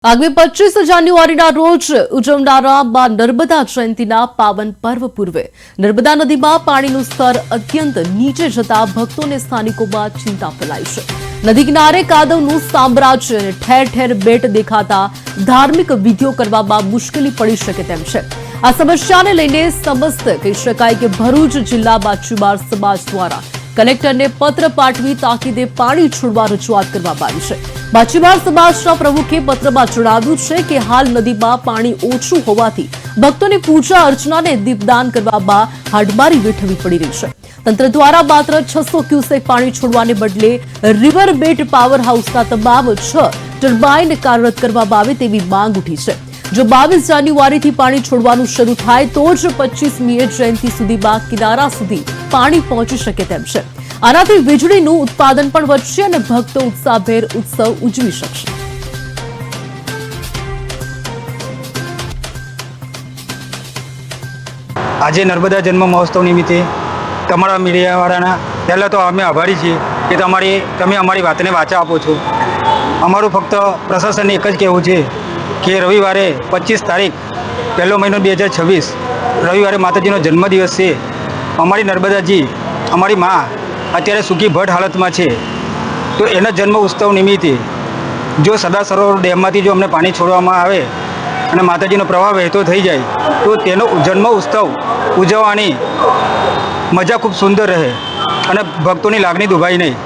આગામી 25 જાન્યુઆરીના રોજ ઉજવનારા મા નર્મદા જયંતિના પાવન પર્વ પૂર્વે નર્મદા નદીમાં પાણીનું સ્તર અત્યંત નીચે જતા ભક્તોને સ્થાનિકોમાં ચિંતા ફેલાઈ છે। નદી કિનારે કાદવનું સામ્રાજ્ય અને ઠેર ઠેર બેટ દેખાતા ધાર્મિક વિધિઓ કરવામાં મુશ્કેલી પડી શકે તેમ છે। આ સમસ્યાને લઈને સમસ્ત કહી શકાય કે ભરૂચ જિલ્લા માછીમાર સમાજ દ્વારા કલેક્ટરને પત્ર પાઠવી તાકીદે પાણી છોડવા રજૂઆત કરવામાં આવી છે। માછીમાર સમાજના પ્રમુખે પત્રમાં જણાવ્યું છે કે હાલ નદીમાં પાણી ઓછું હોવાથી ભક્તોને પૂજા અર્ચનાને દીપદાન કરવામાં હાડમારી વેઠવી પડી રહી છે। તંત્ર દ્વારા માત્ર 600 ક્યુસેક પાણી છોડવાને બદલે રિવર બેટ પાવર હાઉસના તમામ 6 ટર્બાઇન કાર્યરત કરવામાં આવે તેવી માંગ ઉઠી છે। જો 22 જાન્યુઆરીથી પાણી છોડવાનું શરૂ થાય તો જ 25મીએ જયંતિ સુધીમાં કિનારા સુધી પાણી પહોંચી શકે તેમ છે। આનાથી વીજળીનું ઉત્પાદન પણ વધશે અને ભક્તો ઉત્સાહભેર ઉત્સવ ઉજવી શકશે। આજે નર્મદા જન્મ મહોત્સવ નિમિત્તે તમારા મીડિયાવાળાના પહેલાં તો અમે આભારી છીએ કે તમે અમારી વાતને વાચા આપો છો। અમારું ફક્ત પ્રશાસનને એક જ કહેવું છે કે રવિવારે 25 તારીખ પહેલો મહિનો 2026 રવિવારે માતાજીનો જન્મદિવસ છે। અમારી નર્મદાજી અમારી મા અત્યારે સૂકી ભટ હાલતમાં છે, તો એના જન્મ ઉત્સવ નિમિત્તે જો સરદાર સરોવર ડેમમાંથી જો અમને પાણી છોડવામાં આવે અને માતાજીનો પ્રવાહ વહેતો થઈ જાય તો તેનો જન્મ ઉત્સવ ઉજવવાની મજા ખૂબ સુંદર રહે અને ભક્તોની લાગણી દુભાય નહીં।